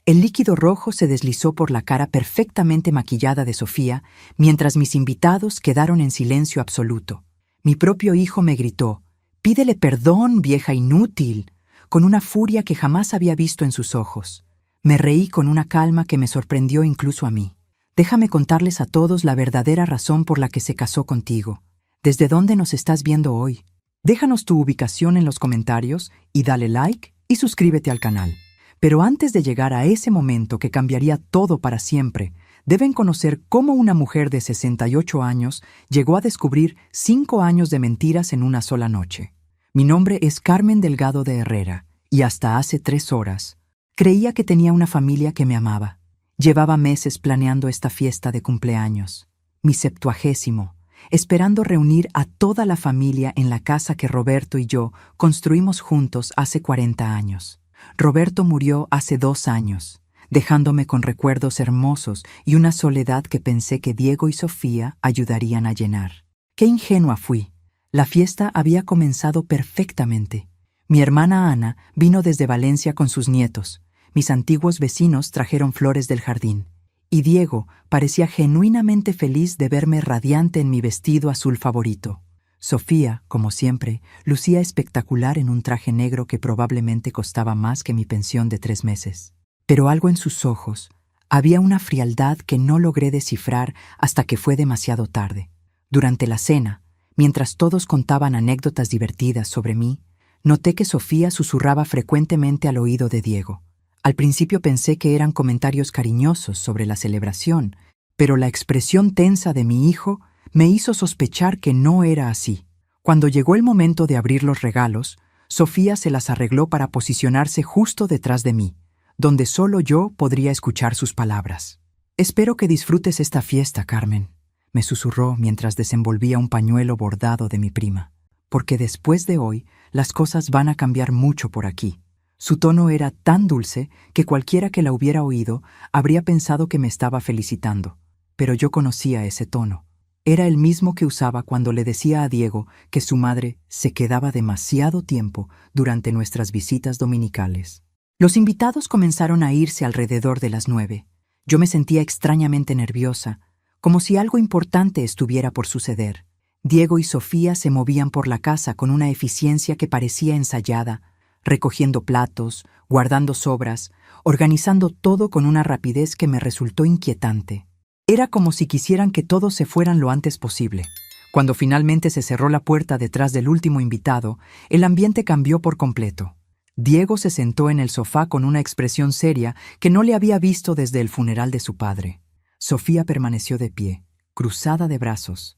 El líquido rojo se deslizó por la cara perfectamente maquillada de Sofía, mientras mis invitados quedaron en silencio absoluto. Mi propio hijo me gritó: «Pídele perdón, vieja inútil», con una furia que jamás había visto en sus ojos. Me reí con una calma que me sorprendió incluso a mí. «Déjame contarles a todos la verdadera razón por la que se casó contigo. ¿Desde dónde nos estás viendo hoy? Déjanos tu ubicación en los comentarios y dale like y suscríbete al canal». Pero antes de llegar a ese momento que cambiaría todo para siempre, deben conocer cómo una mujer de 68 años llegó a descubrir 5 años de mentiras en una sola noche. Mi nombre es Carmen Delgado de Herrera, y hasta hace 3 horas creía que tenía una familia que me amaba. Llevaba meses planeando esta fiesta de cumpleaños, mi 70º, esperando reunir a toda la familia en la casa que Roberto y yo construimos juntos hace 40 años. Roberto murió hace 2 años, dejándome con recuerdos hermosos y una soledad que pensé que Diego y Sofía ayudarían a llenar. ¡Qué ingenua fui! La fiesta había comenzado perfectamente. Mi hermana Ana vino desde Valencia con sus nietos, mis antiguos vecinos trajeron flores del jardín, y Diego parecía genuinamente feliz de verme radiante en mi vestido azul favorito. Sofía, como siempre, lucía espectacular en un traje negro que probablemente costaba más que mi pensión de 3 meses. Pero algo en sus ojos, había una frialdad que no logré descifrar hasta que fue demasiado tarde. Durante la cena, mientras todos contaban anécdotas divertidas sobre mí, noté que Sofía susurraba frecuentemente al oído de Diego. Al principio pensé que eran comentarios cariñosos sobre la celebración, pero la expresión tensa de mi hijo me hizo sospechar que no era así. Cuando llegó el momento de abrir los regalos, Sofía se las arregló para posicionarse justo detrás de mí, donde solo yo podría escuchar sus palabras. «Espero que disfrutes esta fiesta, Carmen», me susurró mientras desenvolvía un pañuelo bordado de mi prima, «porque después de hoy las cosas van a cambiar mucho por aquí». Su tono era tan dulce que cualquiera que la hubiera oído habría pensado que me estaba felicitando, pero yo conocía ese tono. Era el mismo que usaba cuando le decía a Diego que su madre se quedaba demasiado tiempo durante nuestras visitas dominicales. Los invitados comenzaron a irse alrededor de las 9. Yo me sentía extrañamente nerviosa, como si algo importante estuviera por suceder. Diego y Sofía se movían por la casa con una eficiencia que parecía ensayada, recogiendo platos, guardando sobras, organizando todo con una rapidez que me resultó inquietante. Era como si quisieran que todos se fueran lo antes posible. Cuando finalmente se cerró la puerta detrás del último invitado, el ambiente cambió por completo. Diego se sentó en el sofá con una expresión seria que no le había visto desde el funeral de su padre. Sofía permaneció de pie, cruzada de brazos,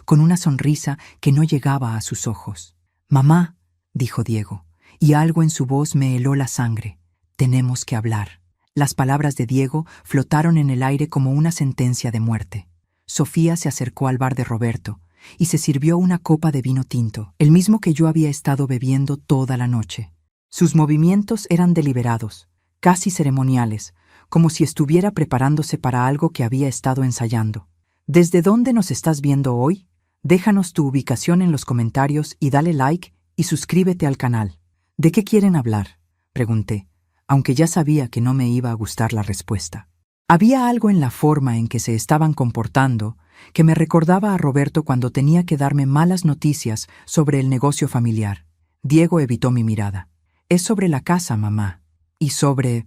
con una sonrisa que no llegaba a sus ojos. «Mamá», dijo Diego, y algo en su voz me heló la sangre. «Tenemos que hablar». Las palabras de Diego flotaron en el aire como una sentencia de muerte. Sofía se acercó al bar de Roberto y se sirvió una copa de vino tinto, el mismo que yo había estado bebiendo toda la noche. Sus movimientos eran deliberados, casi ceremoniales, como si estuviera preparándose para algo que había estado ensayando. ¿Desde dónde nos estás viendo hoy? Déjanos tu ubicación en los comentarios y dale like y suscríbete al canal. ¿De qué quieren hablar?, pregunté, aunque ya sabía que no me iba a gustar la respuesta. Había algo en la forma en que se estaban comportando que me recordaba a Roberto cuando tenía que darme malas noticias sobre el negocio familiar. Diego evitó mi mirada. «Es sobre la casa, mamá. Y sobre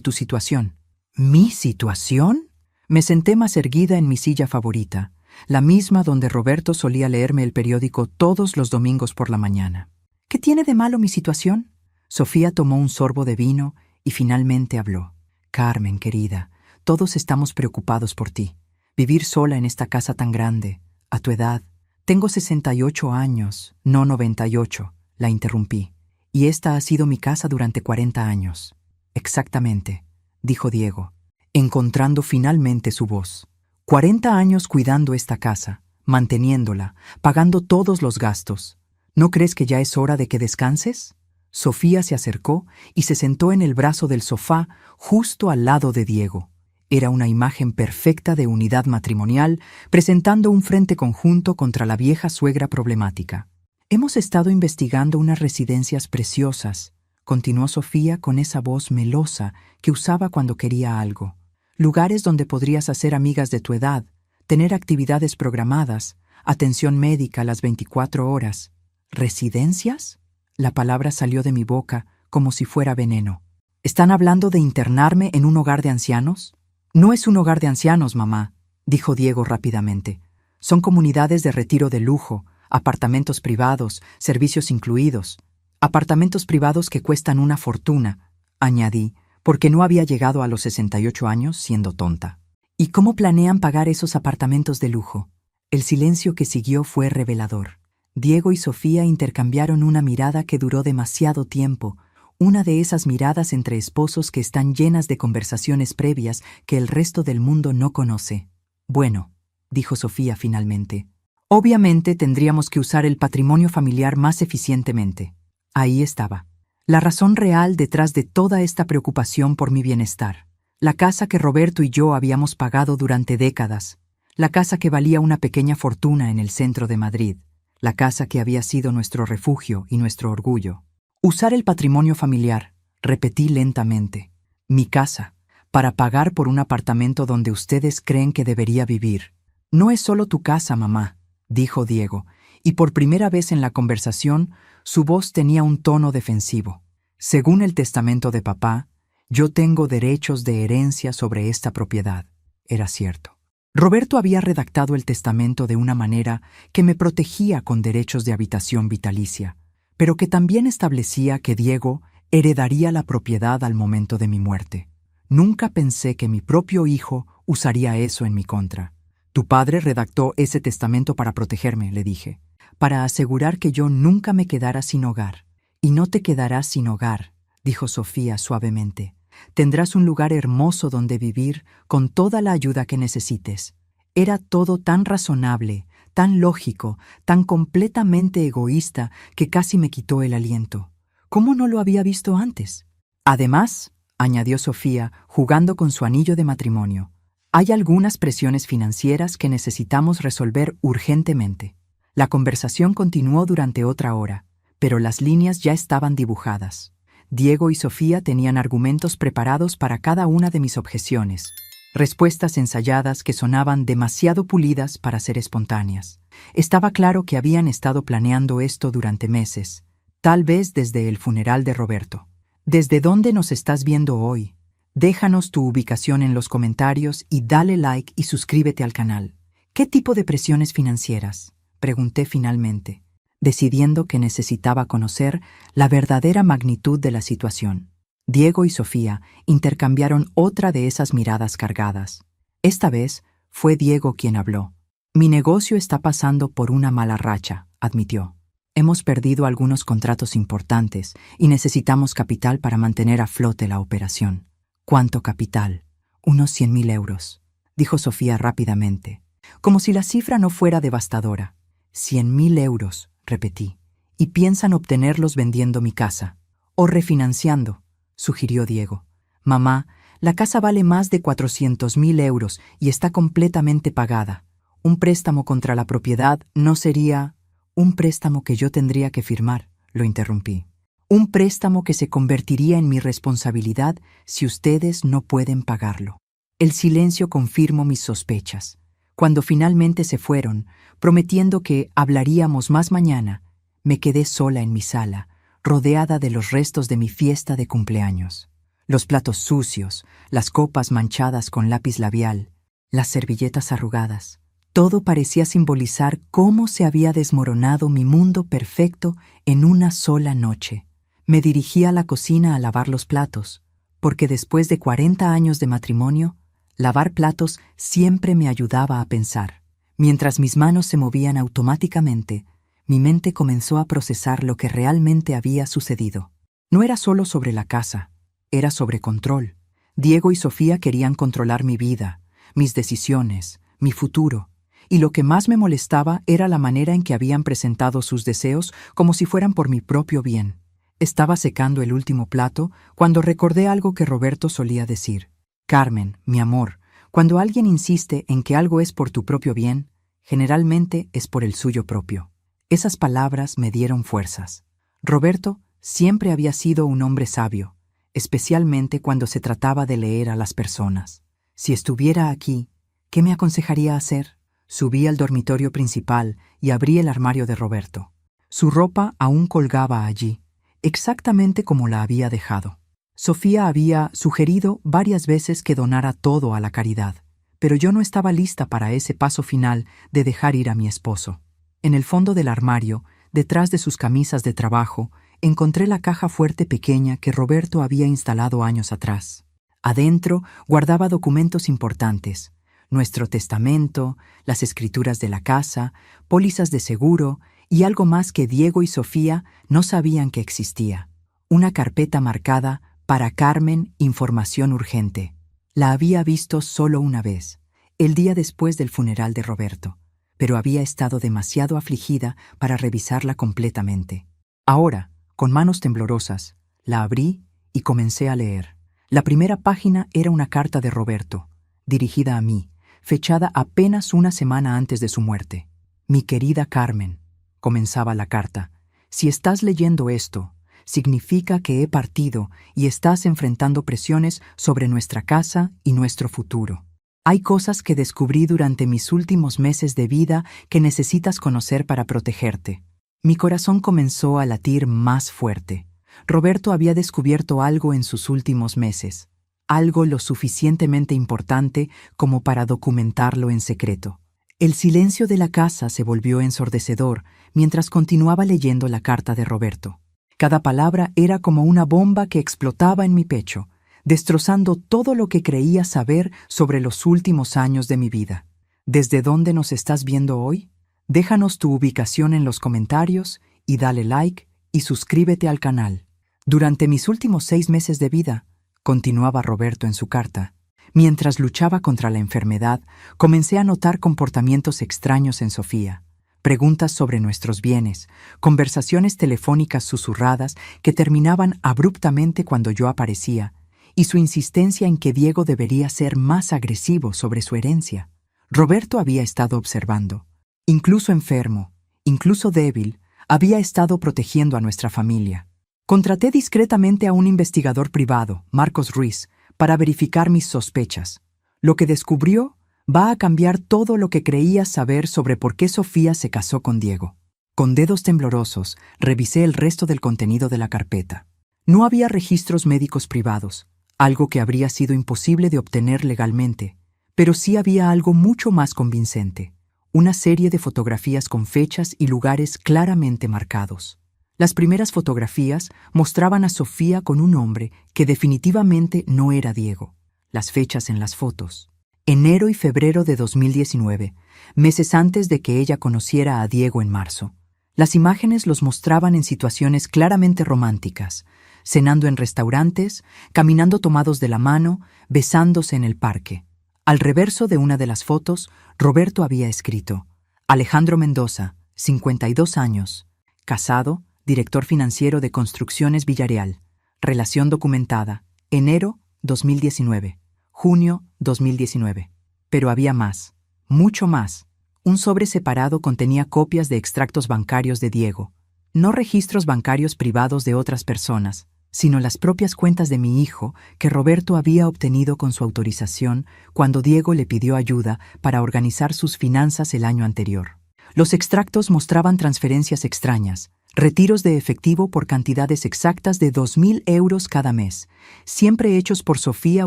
tu situación». ¿Mi situación? Me senté más erguida en mi silla favorita, la misma donde Roberto solía leerme el periódico todos los domingos por la mañana. «¿Qué tiene de malo mi situación?». Sofía tomó un sorbo de vino y finalmente habló. «Carmen, querida, todos estamos preocupados por ti. Vivir sola en esta casa tan grande, a tu edad». «Tengo 68 años, no 98», la interrumpí. «Y esta ha sido mi casa durante 40 años». «Exactamente», dijo Diego, encontrando finalmente su voz. 40 años cuidando esta casa, manteniéndola, pagando todos los gastos. ¿No crees que ya es hora de que descanses?». Sofía se acercó y se sentó en el brazo del sofá justo al lado de Diego. Era una imagen perfecta de unidad matrimonial, presentando un frente conjunto contra la vieja suegra problemática. «Hemos estado investigando unas residencias preciosas», continuó Sofía con esa voz melosa que usaba cuando quería algo. Lugares donde podrías hacer amigas de tu edad, tener actividades programadas, atención médica las 24 horas. ¿Residencias? La palabra salió de mi boca como si fuera veneno. ¿Están hablando de internarme en un hogar de ancianos? No es un hogar de ancianos, mamá, dijo Diego rápidamente. Son comunidades de retiro de lujo, apartamentos privados, servicios incluidos. Apartamentos privados que cuestan una fortuna, añadí, porque no había llegado a los 68 años siendo tonta. ¿Y cómo planean pagar esos apartamentos de lujo? El silencio que siguió fue revelador. Diego y Sofía intercambiaron una mirada que duró demasiado tiempo, una de esas miradas entre esposos que están llenas de conversaciones previas que el resto del mundo no conoce. Bueno, dijo Sofía finalmente, obviamente tendríamos que usar el patrimonio familiar más eficientemente. Ahí estaba. La razón real detrás de toda esta preocupación por mi bienestar. La casa que Roberto y yo habíamos pagado durante décadas. La casa que valía una pequeña fortuna en el centro de Madrid. La casa que había sido nuestro refugio y nuestro orgullo. Usar el patrimonio familiar, repetí lentamente. Mi casa, para pagar por un apartamento donde ustedes creen que debería vivir. No es solo tu casa, mamá, dijo Diego, y por primera vez en la conversación, su voz tenía un tono defensivo. Según el testamento de papá, yo tengo derechos de herencia sobre esta propiedad. Era cierto. Roberto había redactado el testamento de una manera que me protegía con derechos de habitación vitalicia, pero que también establecía que Diego heredaría la propiedad al momento de mi muerte. Nunca pensé que mi propio hijo usaría eso en mi contra. Tu padre redactó ese testamento para protegerme, le dije, para asegurar que yo nunca me quedara sin hogar. Y no te quedarás sin hogar, dijo Sofía suavemente. Tendrás un lugar hermoso donde vivir con toda la ayuda que necesites. Era todo tan razonable, tan lógico, tan completamente egoísta que casi me quitó el aliento. ¿Cómo no lo había visto antes? Además, añadió Sofía, jugando con su anillo de matrimonio, hay algunas presiones financieras que necesitamos resolver urgentemente. La conversación continuó durante otra hora, pero las líneas ya estaban dibujadas. Diego y Sofía tenían argumentos preparados para cada una de mis objeciones, respuestas ensayadas que sonaban demasiado pulidas para ser espontáneas. Estaba claro que habían estado planeando esto durante meses, tal vez desde el funeral de Roberto. ¿Desde dónde nos estás viendo hoy? Déjanos tu ubicación en los comentarios y dale like y suscríbete al canal. ¿Qué tipo de presiones financieras? Pregunté finalmente, decidiendo que necesitaba conocer la verdadera magnitud de la situación. Diego y Sofía intercambiaron otra de esas miradas cargadas. Esta vez fue Diego quien habló. Mi negocio está pasando por una mala racha, admitió. Hemos perdido algunos contratos importantes y necesitamos capital para mantener a flote la operación. ¿Cuánto capital? Unos 100.000 euros, dijo Sofía rápidamente, como si la cifra no fuera devastadora. 100.000 euros, repetí, y piensan obtenerlos vendiendo mi casa. O refinanciando, sugirió Diego. Mamá, la casa vale más de 400.000 euros y está completamente pagada. Un préstamo contra la propiedad no sería... Un préstamo que yo tendría que firmar, lo interrumpí. Un préstamo que se convertiría en mi responsabilidad si ustedes no pueden pagarlo. El silencio confirmó mis sospechas. Cuando finalmente se fueron, prometiendo que hablaríamos más mañana, me quedé sola en mi sala, rodeada de los restos de mi fiesta de cumpleaños. Los platos sucios, las copas manchadas con lápiz labial, las servilletas arrugadas. Todo parecía simbolizar cómo se había desmoronado mi mundo perfecto en una sola noche. Me dirigí a la cocina a lavar los platos, porque después de 40 años de matrimonio, lavar platos siempre me ayudaba a pensar. Mientras mis manos se movían automáticamente, mi mente comenzó a procesar lo que realmente había sucedido. No era solo sobre la casa, era sobre control. Diego y Sofía querían controlar mi vida, mis decisiones, mi futuro. Y lo que más me molestaba era la manera en que habían presentado sus deseos como si fueran por mi propio bien. Estaba secando el último plato cuando recordé algo que Roberto solía decir. Carmen, mi amor, cuando alguien insiste en que algo es por tu propio bien, generalmente es por el suyo propio. Esas palabras me dieron fuerzas. Roberto siempre había sido un hombre sabio, especialmente cuando se trataba de leer a las personas. Si estuviera aquí, ¿qué me aconsejaría hacer? Subí al dormitorio principal y abrí el armario de Roberto. Su ropa aún colgaba allí, exactamente como la había dejado. Sofía había sugerido varias veces que donara todo a la caridad, pero yo no estaba lista para ese paso final de dejar ir a mi esposo. En el fondo del armario, detrás de sus camisas de trabajo, encontré la caja fuerte pequeña que Roberto había instalado años atrás. Adentro guardaba documentos importantes: nuestro testamento, las escrituras de la casa, pólizas de seguro y algo más que Diego y Sofía no sabían que existía. Una carpeta marcada «Para Carmen, información urgente». La había visto solo una vez, el día después del funeral de Roberto, pero había estado demasiado afligida para revisarla completamente. Ahora, con manos temblorosas, la abrí y comencé a leer. La primera página era una carta de Roberto, dirigida a mí, fechada apenas una semana antes de su muerte. «Mi querida Carmen», comenzaba la carta, «si estás leyendo esto, significa que he partido y estás enfrentando presiones sobre nuestra casa y nuestro futuro. Hay cosas que descubrí durante mis últimos meses de vida que necesitas conocer para protegerte». Mi corazón comenzó a latir más fuerte. Roberto había descubierto algo en sus últimos meses, algo lo suficientemente importante como para documentarlo en secreto. El silencio de la casa se volvió ensordecedor mientras continuaba leyendo la carta de Roberto. Cada palabra era como una bomba que explotaba en mi pecho, destrozando todo lo que creía saber sobre los últimos años de mi vida. ¿Desde dónde nos estás viendo hoy? Déjanos tu ubicación en los comentarios y dale like y suscríbete al canal. Durante mis últimos 6 meses de vida, continuaba Roberto en su carta, mientras luchaba contra la enfermedad, comencé a notar comportamientos extraños en Sofía. Preguntas sobre nuestros bienes, conversaciones telefónicas susurradas que terminaban abruptamente cuando yo aparecía, y su insistencia en que Diego debería ser más agresivo sobre su herencia. Roberto había estado observando. Incluso enfermo, incluso débil, había estado protegiendo a nuestra familia. Contraté discretamente a un investigador privado, Marcos Ruiz, para verificar mis sospechas. Lo que descubrió va a cambiar todo lo que creía saber sobre por qué Sofía se casó con Diego. Con dedos temblorosos, revisé el resto del contenido de la carpeta. No había registros médicos privados, algo que habría sido imposible de obtener legalmente, pero sí había algo mucho más convincente: una serie de fotografías con fechas y lugares claramente marcados. Las primeras fotografías mostraban a Sofía con un hombre que definitivamente no era Diego. Las fechas en las fotos: enero y febrero de 2019, meses antes de que ella conociera a Diego en marzo. Las imágenes los mostraban en situaciones claramente románticas, cenando en restaurantes, caminando tomados de la mano, besándose en el parque. Al reverso de una de las fotos, Roberto había escrito: Alejandro Mendoza, 52 años, casado, director financiero de Construcciones Villarreal, relación documentada, enero 2019, junio 2019. Pero había más, mucho más. Un sobre separado contenía copias de extractos bancarios de Diego, no registros bancarios privados de otras personas, sino las propias cuentas de mi hijo que Roberto había obtenido con su autorización cuando Diego le pidió ayuda para organizar sus finanzas el año anterior. Los extractos mostraban transferencias extrañas, retiros de efectivo por cantidades exactas de 2.000 euros cada mes, siempre hechos por Sofía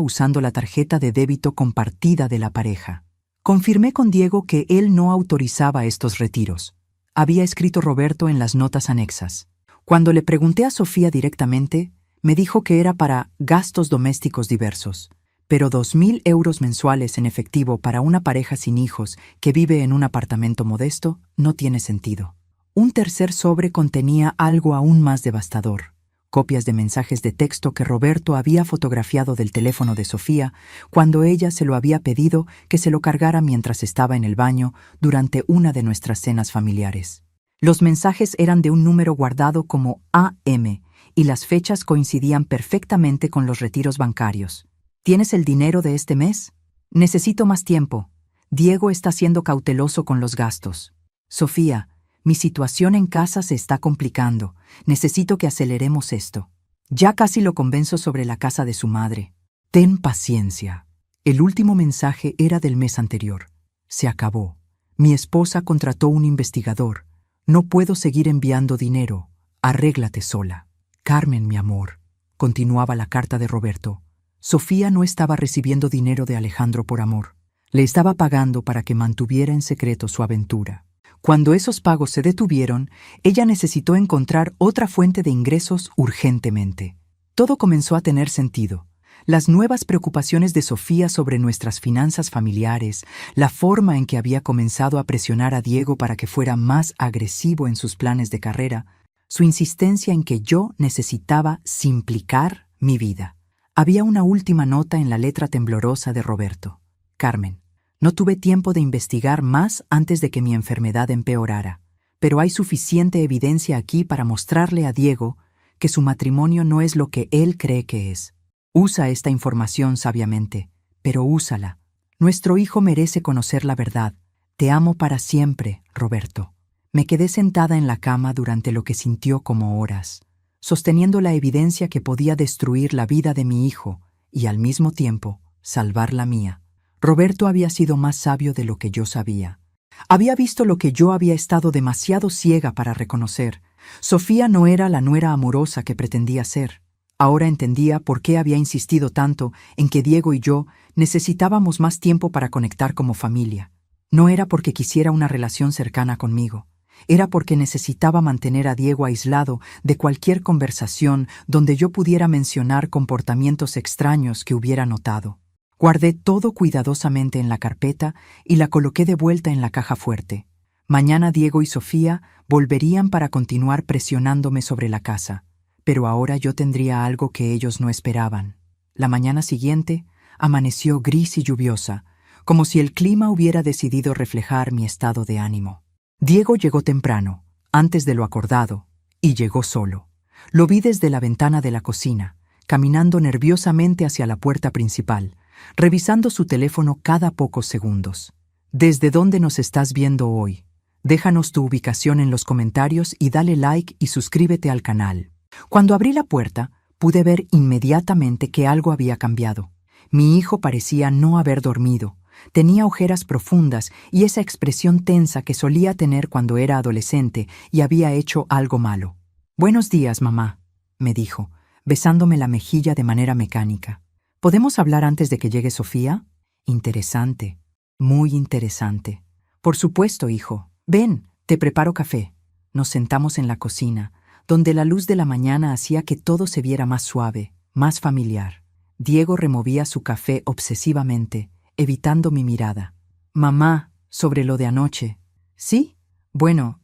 usando la tarjeta de débito compartida de la pareja. Confirmé con Diego que él no autorizaba estos retiros. Había escrito Roberto en las notas anexas. Cuando le pregunté a Sofía directamente, me dijo que era para gastos domésticos diversos, pero 2.000 euros mensuales en efectivo para una pareja sin hijos que vive en un apartamento modesto no tiene sentido. Un tercer sobre contenía algo aún más devastador: copias de mensajes de texto que Roberto había fotografiado del teléfono de Sofía cuando ella se lo había pedido que se lo cargara mientras estaba en el baño durante una de nuestras cenas familiares. Los mensajes eran de un número guardado como AM y las fechas coincidían perfectamente con los retiros bancarios. ¿Tienes el dinero de este mes? Necesito más tiempo. Diego está siendo cauteloso con los gastos. Sofía, Mi situación en casa se está complicando. Necesito que aceleremos esto. Ya casi lo convenzo sobre la casa de su madre. Ten paciencia. El último mensaje era del mes anterior. Se acabó. Mi esposa contrató un investigador. No puedo seguir enviando dinero. Arréglate sola. Carmen, mi amor, continuaba la carta de Roberto. Sofía no estaba recibiendo dinero de Alejandro por amor. Le estaba pagando para que mantuviera en secreto su aventura. Cuando esos pagos se detuvieron, ella necesitó encontrar otra fuente de ingresos urgentemente. Todo comenzó a tener sentido. Las nuevas preocupaciones de Sofía sobre nuestras finanzas familiares, la forma en que había comenzado a presionar a Diego para que fuera más agresivo en sus planes de carrera, su insistencia en que yo necesitaba simplificar mi vida. Había una última nota en la letra temblorosa de Roberto. Carmen, no tuve tiempo de investigar más antes de que mi enfermedad empeorara, pero hay suficiente evidencia aquí para mostrarle a Diego que su matrimonio no es lo que él cree que es. Usa esta información sabiamente, pero úsala. Nuestro hijo merece conocer la verdad. Te amo para siempre, Roberto. Me quedé sentada en la cama durante lo que sintió como horas, sosteniendo la evidencia que podía destruir la vida de mi hijo y al mismo tiempo salvar la mía. Roberto había sido más sabio de lo que yo sabía. Había visto lo que yo había estado demasiado ciega para reconocer. Sofía no era la nuera amorosa que pretendía ser. Ahora entendía por qué había insistido tanto en que Diego y yo necesitábamos más tiempo para conectar como familia. No era porque quisiera una relación cercana conmigo. Era porque necesitaba mantener a Diego aislado de cualquier conversación donde yo pudiera mencionar comportamientos extraños que hubiera notado. Guardé todo cuidadosamente en la carpeta y la coloqué de vuelta en la caja fuerte. Mañana Diego y Sofía volverían para continuar presionándome sobre la casa, pero ahora yo tendría algo que ellos no esperaban. La mañana siguiente amaneció gris y lluviosa, como si el clima hubiera decidido reflejar mi estado de ánimo. Diego llegó temprano, antes de lo acordado, y llegó solo. Lo vi desde la ventana de la cocina, caminando nerviosamente hacia la puerta principal, revisando su teléfono cada pocos segundos. ¿Desde dónde nos estás viendo hoy? Déjanos tu ubicación en los comentarios y dale like y suscríbete al canal. Cuando abrí la puerta, pude ver inmediatamente que algo había cambiado. Mi hijo parecía no haber dormido. Tenía ojeras profundas y esa expresión tensa que solía tener cuando era adolescente y había hecho algo malo. «Buenos días, mamá», me dijo, besándome la mejilla de manera mecánica. «¿Podemos hablar antes de que llegue Sofía?» «Interesante, muy interesante». «Por supuesto, hijo. Ven, te preparo café». Nos sentamos en la cocina, donde la luz de la mañana hacía que todo se viera más suave, más familiar. Diego removía su café obsesivamente, evitando mi mirada. «Mamá, sobre lo de anoche». «¿Sí? Bueno,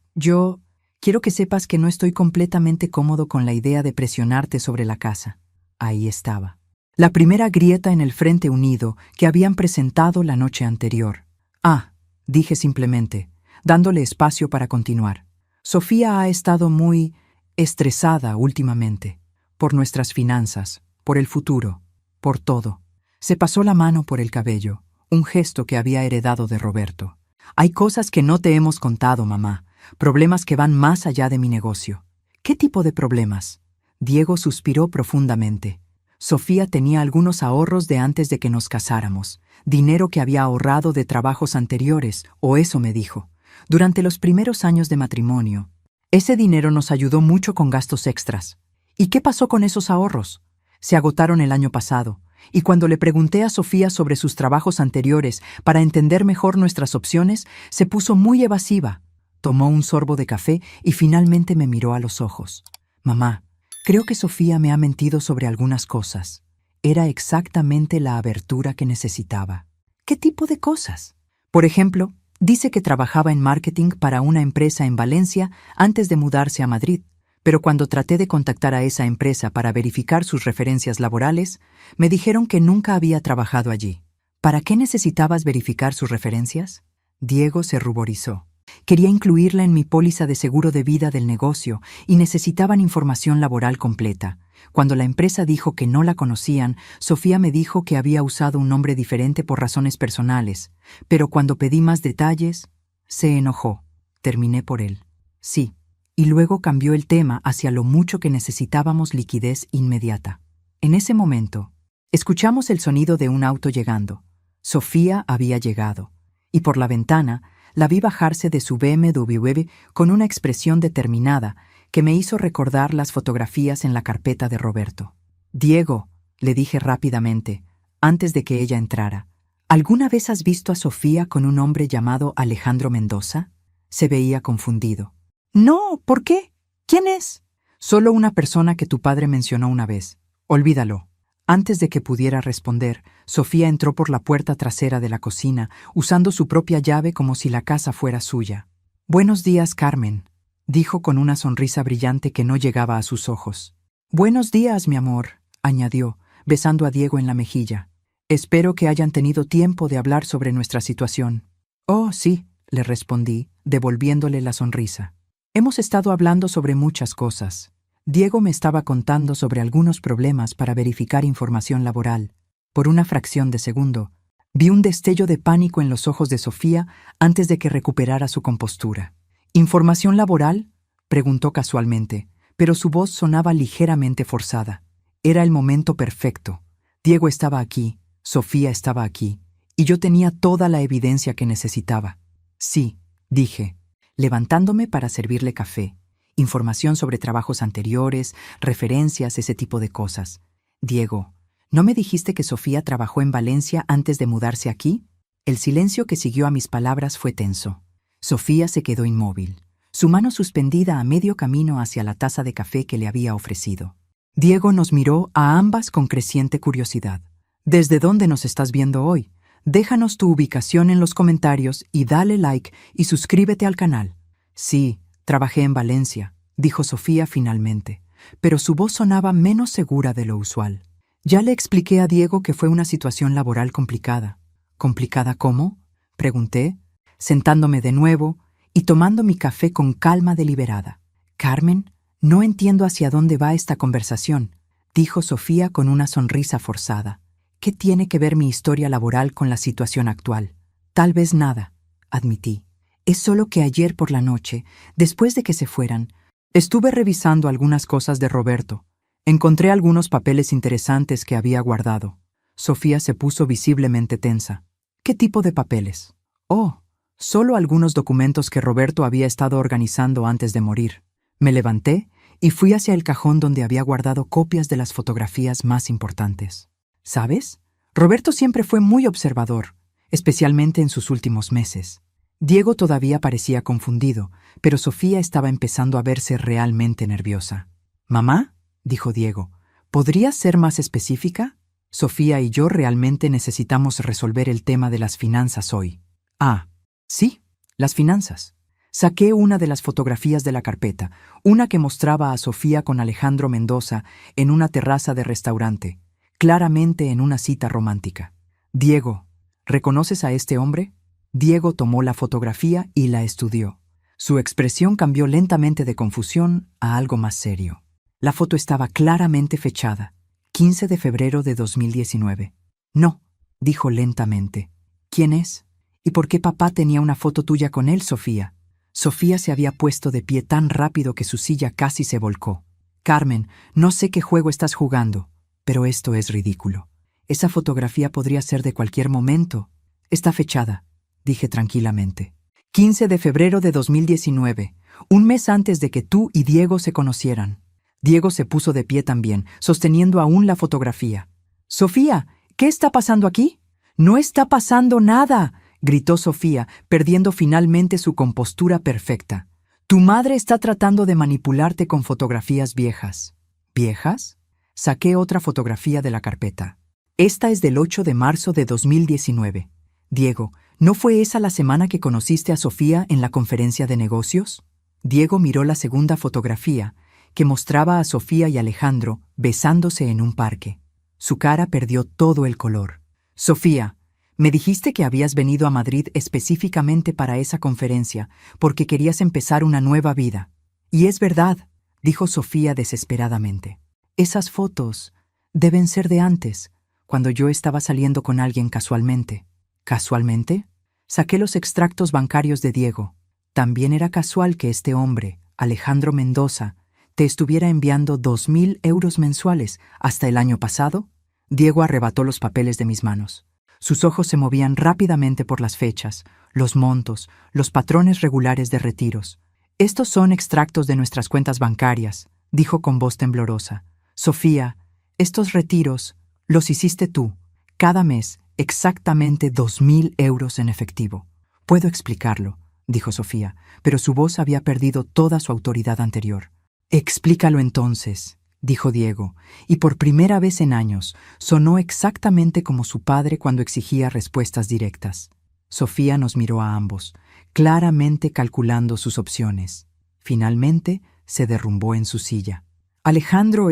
quiero que sepas que no estoy completamente cómodo con la idea de presionarte sobre la casa». Ahí estaba. La primera grieta en el frente unido que habían presentado la noche anterior. «Ah», dije simplemente, dándole espacio para continuar. «Sofía ha estado muy estresada últimamente, por nuestras finanzas, por el futuro, por todo». Se pasó la mano por el cabello, un gesto que había heredado de Roberto. «Hay cosas que no te hemos contado, mamá, problemas que van más allá de mi negocio». «¿Qué tipo de problemas?» Diego suspiró profundamente. Sofía tenía algunos ahorros de antes de que nos casáramos, dinero que había ahorrado de trabajos anteriores, o eso me dijo. Durante los primeros años de matrimonio, ese dinero nos ayudó mucho con gastos extras. ¿Y qué pasó con esos ahorros? Se agotaron el año pasado, y cuando le pregunté a Sofía sobre sus trabajos anteriores para entender mejor nuestras opciones, se puso muy evasiva. Tomó un sorbo de café y finalmente me miró a los ojos. «Mamá, creo que Sofía me ha mentido sobre algunas cosas. Era exactamente la abertura que necesitaba». «¿Qué tipo de cosas?» «Por ejemplo, dice que trabajaba en marketing para una empresa en Valencia antes de mudarse a Madrid, pero cuando traté de contactar a esa empresa para verificar sus referencias laborales, me dijeron que nunca había trabajado allí». «¿Para qué necesitabas verificar sus referencias?» Diego se ruborizó. «Quería incluirla en mi póliza de seguro de vida del negocio y necesitaban información laboral completa. Cuando la empresa dijo que no la conocían, Sofía me dijo que había usado un nombre diferente por razones personales, pero cuando pedí más detalles, se enojó». Terminé por él. Sí. Y luego cambió el tema hacia lo mucho que necesitábamos liquidez inmediata. En ese momento, escuchamos el sonido de un auto llegando. Sofía había llegado, y por la ventana la vi bajarse de su BMW con una expresión determinada que me hizo recordar las fotografías en la carpeta de Roberto. Diego, le dije rápidamente, antes de que ella entrara, ¿alguna vez has visto a Sofía con un hombre llamado Alejandro Mendoza? Se veía confundido. No, ¿por qué? ¿Quién es? Solo una persona que tu padre mencionó una vez. Olvídalo. Antes de que pudiera responder, Sofía entró por la puerta trasera de la cocina, usando su propia llave como si la casa fuera suya. Buenos días, Carmen, dijo con una sonrisa brillante que no llegaba a sus ojos. Buenos días, mi amor, añadió, besando a Diego en la mejilla. Espero que hayan tenido tiempo de hablar sobre nuestra situación. Oh, sí, le respondí, devolviéndole la sonrisa. Hemos estado hablando sobre muchas cosas. Diego me estaba contando sobre algunos problemas para verificar información laboral. Por una fracción de segundo, vi un destello de pánico en los ojos de Sofía antes de que recuperara su compostura. ¿Información laboral?, preguntó casualmente, pero su voz sonaba ligeramente forzada. Era el momento perfecto. Diego estaba aquí, Sofía estaba aquí, y yo tenía toda la evidencia que necesitaba. Sí, dije, levantándome para servirle café. Información sobre trabajos anteriores, referencias, ese tipo de cosas. Diego, ¿no me dijiste que Sofía trabajó en Valencia antes de mudarse aquí? El silencio que siguió a mis palabras fue tenso. Sofía se quedó inmóvil, su mano suspendida a medio camino hacia la taza de café que le había ofrecido. Diego nos miró a ambas con creciente curiosidad. ¿Desde dónde nos estás viendo hoy? Déjanos tu ubicación en los comentarios y dale like y suscríbete al canal. Sí, trabajé en Valencia, dijo Sofía finalmente, pero su voz sonaba menos segura de lo usual. Ya le expliqué a Diego que fue una situación laboral complicada. ¿Complicada cómo?, pregunté, sentándome de nuevo y tomando mi café con calma deliberada. Carmen, no entiendo hacia dónde va esta conversación, dijo Sofía con una sonrisa forzada. ¿Qué tiene que ver mi historia laboral con la situación actual? Tal vez nada, admití. Es solo que ayer por la noche, después de que se fueran, estuve revisando algunas cosas de Roberto. Encontré algunos papeles interesantes que había guardado. Sofía se puso visiblemente tensa. ¿Qué tipo de papeles? Oh, solo algunos documentos que Roberto había estado organizando antes de morir. Me levanté y fui hacia el cajón donde había guardado copias de las fotografías más importantes. ¿Sabes? Roberto siempre fue muy observador, especialmente en sus últimos meses. Diego todavía parecía confundido, pero Sofía estaba empezando a verse realmente nerviosa. «Mamá», dijo Diego, ¿podrías ser más específica? Sofía y yo realmente necesitamos resolver el tema de las finanzas hoy. Ah, sí, las finanzas. Saqué una de las fotografías de la carpeta, una que mostraba a Sofía con Alejandro Mendoza en una terraza de restaurante, claramente en una cita romántica. Diego, ¿reconoces a este hombre? Diego tomó la fotografía y la estudió. Su expresión cambió lentamente de confusión a algo más serio. La foto estaba claramente fechada, 15 de febrero de 2019. No, dijo lentamente. ¿Quién es? ¿Y por qué papá tenía una foto tuya con él, Sofía? Sofía se había puesto de pie tan rápido que su silla casi se volcó. Carmen, no sé qué juego estás jugando, pero esto es ridículo. Esa fotografía podría ser de cualquier momento. Está fechada, dije tranquilamente. 15 de febrero de 2019, un mes antes de que tú y Diego se conocieran. Diego se puso de pie también, sosteniendo aún la fotografía. «Sofía, ¿qué está pasando aquí?» «No está pasando nada», gritó Sofía, perdiendo finalmente su compostura perfecta. «Tu madre está tratando de manipularte con fotografías viejas». ¿Viejas? Saqué otra fotografía de la carpeta. Esta es del 8 de marzo de 2019. Diego, ¿no fue esa la semana que conociste a Sofía en la conferencia de negocios? Diego miró la segunda fotografía, que mostraba a Sofía y Alejandro besándose en un parque. Su cara perdió todo el color. «Sofía, me dijiste que habías venido a Madrid específicamente para esa conferencia, porque querías empezar una nueva vida. Y es verdad», dijo Sofía desesperadamente. «Esas fotos deben ser de antes, cuando yo estaba saliendo con alguien casualmente». ¿Casualmente? Saqué los extractos bancarios de Diego. También era casual que este hombre, Alejandro Mendoza, te estuviera enviando 2.000 euros mensuales hasta el año pasado. Diego arrebató los papeles de mis manos. Sus ojos se movían rápidamente por las fechas, los montos, los patrones regulares de retiros. Estos son extractos de nuestras cuentas bancarias, dijo con voz temblorosa. Sofía, estos retiros los hiciste tú, cada mes, exactamente 2.000 euros en efectivo. Puedo explicarlo, dijo Sofía, pero su voz había perdido toda su autoridad anterior. Explícalo entonces, dijo Diego, y por primera vez en años sonó exactamente como su padre cuando exigía respuestas directas. Sofía nos miró a ambos, claramente calculando sus opciones. Finalmente se derrumbó en su silla. Alejandro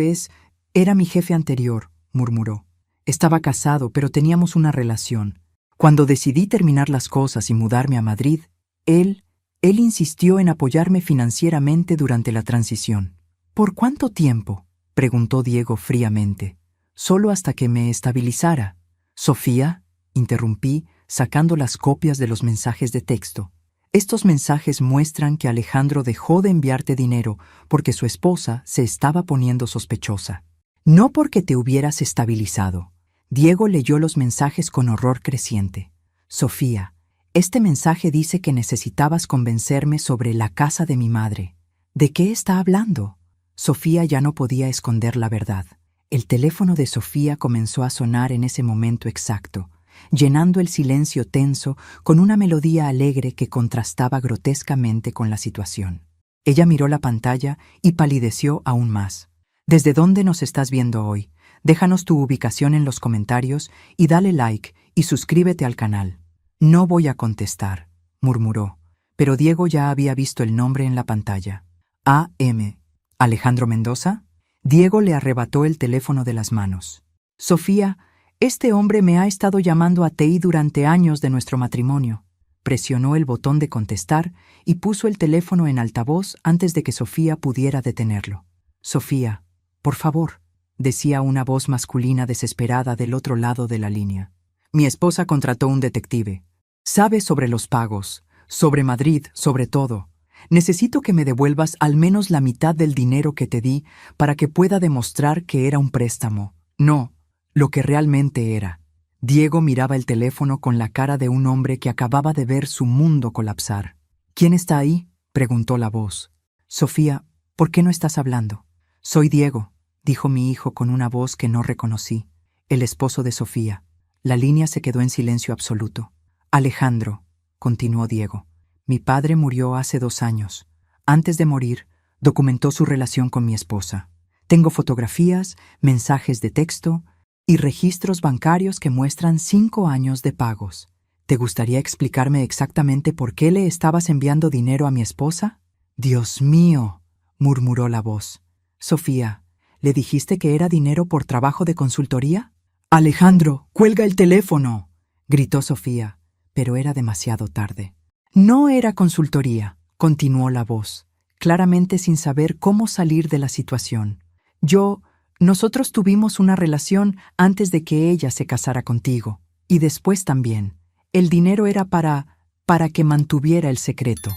era mi jefe anterior, murmuró. Estaba casado, pero teníamos una relación. Cuando decidí terminar las cosas y mudarme a Madrid, él insistió en apoyarme financieramente durante la transición. ¿Por cuánto tiempo?, preguntó Diego fríamente. Solo hasta que me estabilizara. Sofía, interrumpí, sacando las copias de los mensajes de texto. Estos mensajes muestran que Alejandro dejó de enviarte dinero porque su esposa se estaba poniendo sospechosa. No porque te hubieras estabilizado. Diego leyó los mensajes con horror creciente. Sofía, este mensaje dice que necesitabas convencerme sobre la casa de mi madre. ¿De qué está hablando? Sofía ya no podía esconder la verdad. El teléfono de Sofía comenzó a sonar en ese momento exacto, llenando el silencio tenso con una melodía alegre que contrastaba grotescamente con la situación. Ella miró la pantalla y palideció aún más. ¿Desde dónde nos estás viendo hoy? Déjanos tu ubicación en los comentarios y dale like y suscríbete al canal. No voy a contestar, murmuró, pero Diego ya había visto el nombre en la pantalla. A.M. ¿Alejandro Mendoza? Diego le arrebató el teléfono de las manos. Sofía, este hombre me ha estado llamando a TI durante años de nuestro matrimonio. Presionó el botón de contestar y puso el teléfono en altavoz antes de que Sofía pudiera detenerlo. Sofía, por favor, decía una voz masculina desesperada del otro lado de la línea. Mi esposa contrató un detective. Sabe sobre los pagos, sobre Madrid, sobre todo. Necesito que me devuelvas al menos la mitad del dinero que te di para que pueda demostrar que era un préstamo. No, lo que realmente era. Diego miraba el teléfono con la cara de un hombre que acababa de ver su mundo colapsar. ¿Quién está ahí?, preguntó la voz. Sofía, ¿por qué no estás hablando? Soy Diego, dijo mi hijo con una voz que no reconocí. El esposo de Sofía. La línea se quedó en silencio absoluto. Alejandro, continuó Diego. Mi padre murió hace 2 años. Antes de morir, documentó su relación con mi esposa. Tengo fotografías, mensajes de texto y registros bancarios que muestran 5 años de pagos. ¿Te gustaría explicarme exactamente por qué le estabas enviando dinero a mi esposa? Dios mío, murmuró la voz. Sofía, ¿le dijiste que era dinero por trabajo de consultoría? Alejandro, cuelga el teléfono, gritó Sofía, pero era demasiado tarde. No era consultoría, continuó la voz, claramente sin saber cómo salir de la situación. Nosotros tuvimos una relación antes de que ella se casara contigo, y después también. El dinero era para que mantuviera el secreto.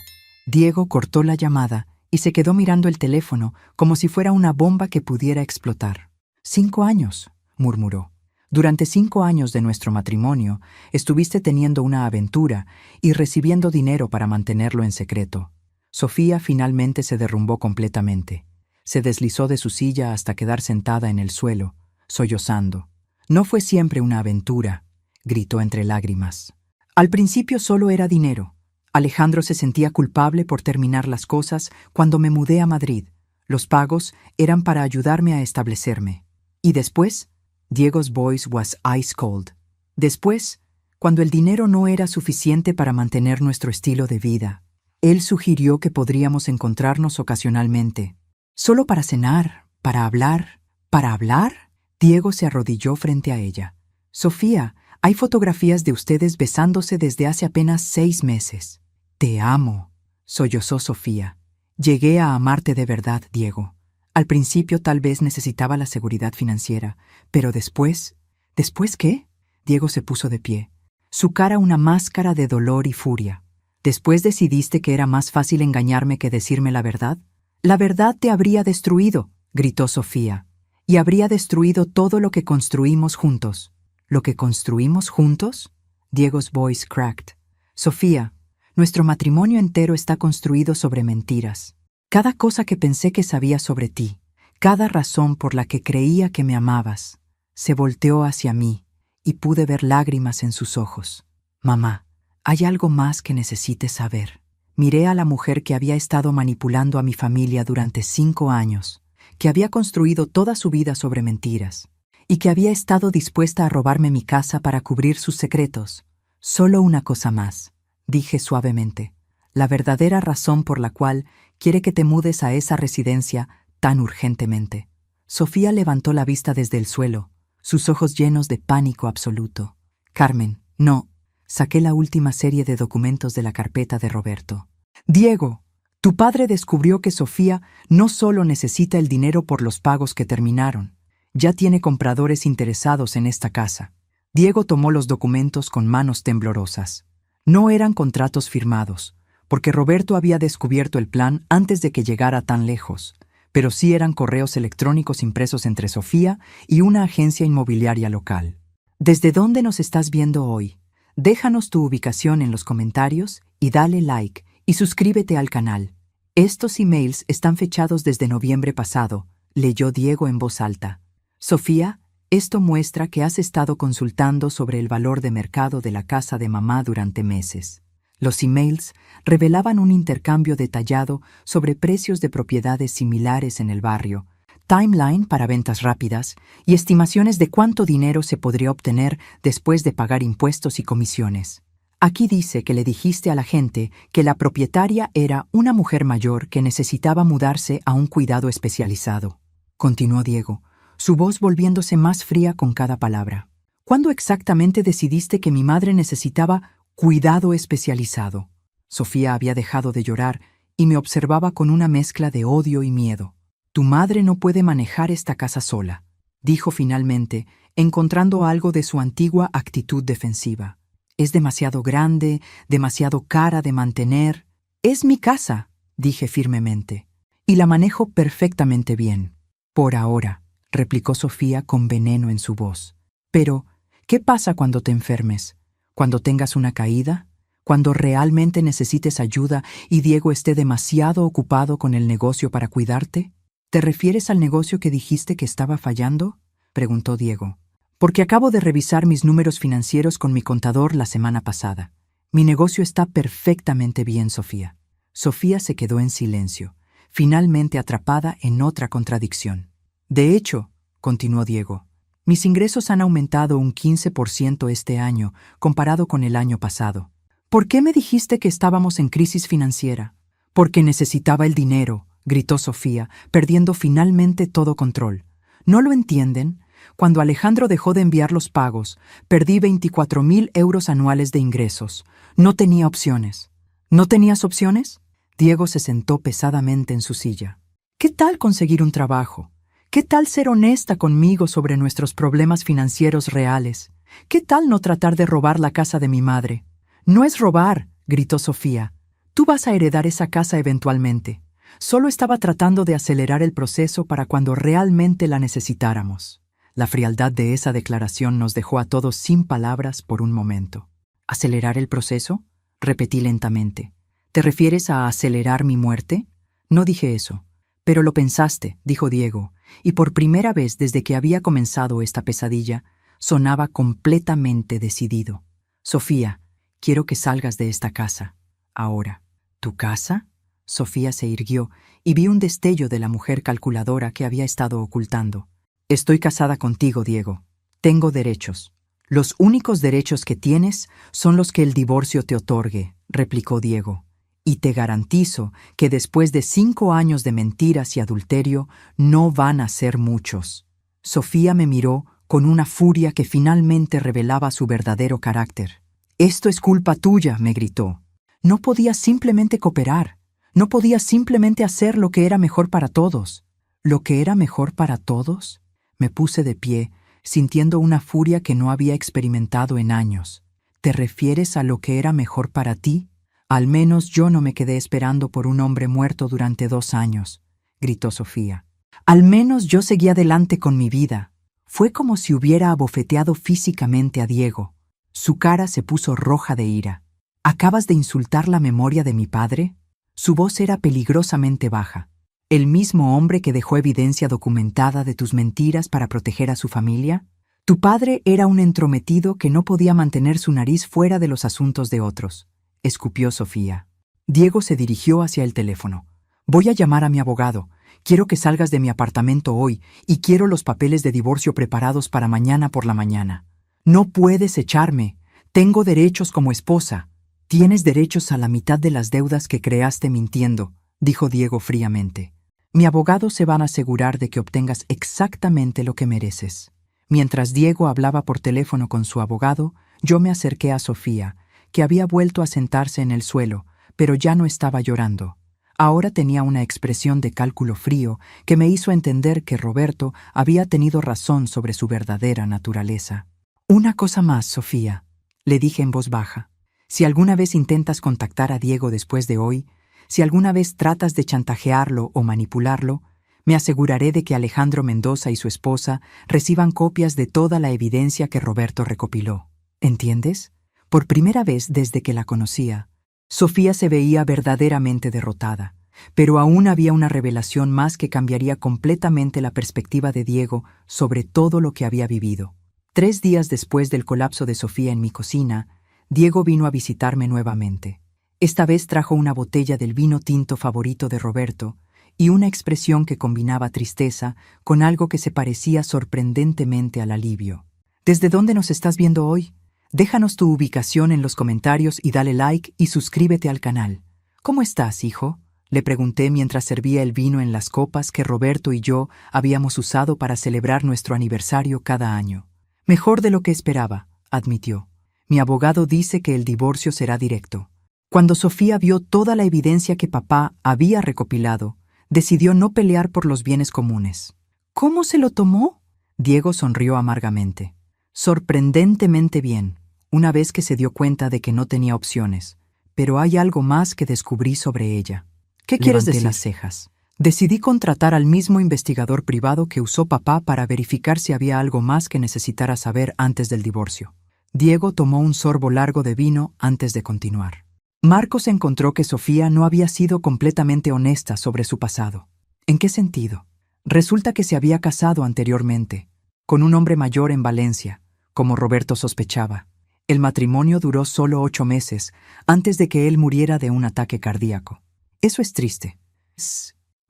Diego cortó la llamada y se quedó mirando el teléfono como si fuera una bomba que pudiera explotar. 5 años, murmuró. Durante 5 años de nuestro matrimonio, estuviste teniendo una aventura y recibiendo dinero para mantenerlo en secreto. Sofía finalmente se derrumbó completamente. Se deslizó de su silla hasta quedar sentada en el suelo, sollozando. No fue siempre una aventura, gritó entre lágrimas. Al principio solo era dinero. Alejandro se sentía culpable por terminar las cosas cuando me mudé a Madrid. Los pagos eran para ayudarme a establecerme. Y después, Diego's voice was ice cold. Después, cuando el dinero no era suficiente para mantener nuestro estilo de vida, él sugirió que podríamos encontrarnos ocasionalmente. Solo para cenar, para hablar. ¿Para hablar? Diego se arrodilló frente a ella. Sofía, hay fotografías de ustedes besándose desde hace apenas 6 meses. Te amo, sollozó Sofía. Llegué a amarte de verdad, Diego. Al principio tal vez necesitaba la seguridad financiera, pero después... ¿Después qué? Diego se puso de pie, su cara una máscara de dolor y furia. ¿Después decidiste que era más fácil engañarme que decirme la verdad? La verdad te habría destruido, gritó Sofía, y habría destruido todo lo que construimos juntos. ¿Lo que construimos juntos? Diego's voice cracked. Sofía, nuestro matrimonio entero está construido sobre mentiras. Cada cosa que pensé que sabía sobre ti, cada razón por la que creía que me amabas, se volteó hacia mí y pude ver lágrimas en sus ojos. Mamá, hay algo más que necesites saber. Miré a la mujer que había estado manipulando a mi familia durante 5 años, que había construido toda su vida sobre mentiras, y que había estado dispuesta a robarme mi casa para cubrir sus secretos. Solo una cosa más, dije suavemente. La verdadera razón por la cual quiere que te mudes a esa residencia tan urgentemente. Sofía levantó la vista desde el suelo, sus ojos llenos de pánico absoluto. Carmen, no. Saqué la última serie de documentos de la carpeta de Roberto. Diego, tu padre descubrió que Sofía no solo necesita el dinero por los pagos que terminaron, ya tiene compradores interesados en esta casa. Diego tomó los documentos con manos temblorosas. No eran contratos firmados, porque Roberto había descubierto el plan antes de que llegara tan lejos, pero sí eran correos electrónicos impresos entre Sofía y una agencia inmobiliaria local. ¿Desde dónde nos estás viendo hoy? Déjanos tu ubicación en los comentarios y dale like y suscríbete al canal. Estos emails están fechados desde noviembre pasado, leyó Diego en voz alta. Sofía, esto muestra que has estado consultando sobre el valor de mercado de la casa de mamá durante meses. Los emails revelaban un intercambio detallado sobre precios de propiedades similares en el barrio, timeline para ventas rápidas y estimaciones de cuánto dinero se podría obtener después de pagar impuestos y comisiones. Aquí dice que le dijiste a la gente que la propietaria era una mujer mayor que necesitaba mudarse a un cuidado especializado. Continuó Diego, su voz volviéndose más fría con cada palabra. ¿Cuándo exactamente decidiste que mi madre necesitaba cuidado especializado? Sofía había dejado de llorar y me observaba con una mezcla de odio y miedo. Tu madre no puede manejar esta casa sola, dijo finalmente, encontrando algo de su antigua actitud defensiva. Es demasiado grande, demasiado cara de mantener. Es mi casa, dije firmemente, y la manejo perfectamente bien. Por ahora, replicó Sofía con veneno en su voz. Pero, ¿qué pasa cuando te enfermes? ¿Cuando tengas una caída? ¿Cuando realmente necesites ayuda y Diego esté demasiado ocupado con el negocio para cuidarte? ¿Te refieres al negocio que dijiste que estaba fallando?, preguntó Diego. Porque acabo de revisar mis números financieros con mi contador la semana pasada. Mi negocio está perfectamente bien, Sofía. Sofía se quedó en silencio, finalmente atrapada en otra contradicción. De hecho, continuó Diego, mis ingresos han aumentado un 15% este año comparado con el año pasado. ¿Por qué me dijiste que estábamos en crisis financiera? Porque necesitaba el dinero, gritó Sofía, perdiendo finalmente todo control. ¿No lo entienden? Cuando Alejandro dejó de enviar los pagos, perdí 24.000 euros anuales de ingresos. No tenía opciones. ¿No tenías opciones? Diego se sentó pesadamente en su silla. ¿Qué tal conseguir un trabajo? ¿Qué tal ser honesta conmigo sobre nuestros problemas financieros reales? ¿Qué tal no tratar de robar la casa de mi madre? No es robar, gritó Sofía. Tú vas a heredar esa casa eventualmente. Solo estaba tratando de acelerar el proceso para cuando realmente la necesitáramos. La frialdad de esa declaración nos dejó a todos sin palabras por un momento. ¿Acelerar el proceso?, repetí lentamente. ¿Te refieres a acelerar mi muerte? No dije eso. Pero lo pensaste, dijo Diego, y por primera vez desde que había comenzado esta pesadilla, sonaba completamente decidido. Sofía, quiero que salgas de esta casa. Ahora. ¿Tu casa? Sofía se irguió y vi un destello de la mujer calculadora que había estado ocultando. Estoy casada contigo, Diego. Tengo derechos. Los únicos derechos que tienes son los que el divorcio te otorgue, replicó Diego. Y te garantizo que después de 5 años de mentiras y adulterio, no van a ser muchos. Sofía me miró con una furia que finalmente revelaba su verdadero carácter. Esto es culpa tuya, me gritó. No podías simplemente cooperar. No podías simplemente hacer lo que era mejor para todos. ¿Lo que era mejor para todos? Me puse de pie, sintiendo una furia que no había experimentado en años. ¿Te refieres a lo que era mejor para ti? Al menos yo no me quedé esperando por un hombre muerto durante 2 años, gritó Sofía. Al menos yo seguí adelante con mi vida. Fue como si hubiera abofeteado físicamente a Diego. Su cara se puso roja de ira. ¿Acabas de insultar la memoria de mi padre? Su voz era peligrosamente baja. ¿El mismo hombre que dejó evidencia documentada de tus mentiras para proteger a su familia? Tu padre era un entrometido que no podía mantener su nariz fuera de los asuntos de otros, escupió Sofía. Diego se dirigió hacia el teléfono. Voy a llamar a mi abogado. Quiero que salgas de mi apartamento hoy y quiero los papeles de divorcio preparados para mañana por la mañana. No puedes echarme. Tengo derechos como esposa. Tienes derechos a la mitad de las deudas que creaste mintiendo, dijo Diego fríamente. Mi abogado se van a asegurar de que obtengas exactamente lo que mereces. Mientras Diego hablaba por teléfono con su abogado, yo me acerqué a Sofía, que había vuelto a sentarse en el suelo, pero ya no estaba llorando. Ahora tenía una expresión de cálculo frío que me hizo entender que Roberto había tenido razón sobre su verdadera naturaleza. Una cosa más, Sofía, le dije en voz baja. Si alguna vez intentas contactar a Diego después de hoy, si alguna vez tratas de chantajearlo o manipularlo, me aseguraré de que Alejandro Mendoza y su esposa reciban copias de toda la evidencia que Roberto recopiló. ¿Entiendes? Por primera vez desde que la conocía, Sofía se veía verdaderamente derrotada, pero aún había una revelación más que cambiaría completamente la perspectiva de Diego sobre todo lo que había vivido. 3 días después del colapso de Sofía en mi cocina, Diego vino a visitarme nuevamente. Esta vez trajo una botella del vino tinto favorito de Roberto y una expresión que combinaba tristeza con algo que se parecía sorprendentemente al alivio. ¿Desde dónde nos estás viendo hoy? Déjanos tu ubicación en los comentarios y dale like y suscríbete al canal. ¿Cómo estás, hijo?, le pregunté mientras servía el vino en las copas que Roberto y yo habíamos usado para celebrar nuestro aniversario cada año. Mejor de lo que esperaba, admitió. Mi abogado dice que el divorcio será directo. Cuando Sofía vio toda la evidencia que papá había recopilado, decidió no pelear por los bienes comunes. ¿Cómo se lo tomó? Diego sonrió amargamente. Sorprendentemente bien, una vez que se dio cuenta de que no tenía opciones. Pero hay algo más que descubrí sobre ella. ¿Qué quieres decir? Levanté las cejas. Decidí contratar al mismo investigador privado que usó papá para verificar si había algo más que necesitara saber antes del divorcio. Diego tomó un sorbo largo de vino antes de continuar. Marcos encontró que Sofía no había sido completamente honesta sobre su pasado. ¿En qué sentido? Resulta que se había casado anteriormente, con un hombre mayor en Valencia, como Roberto sospechaba. El matrimonio duró solo 8 meses, antes de que él muriera de un ataque cardíaco. Eso es triste.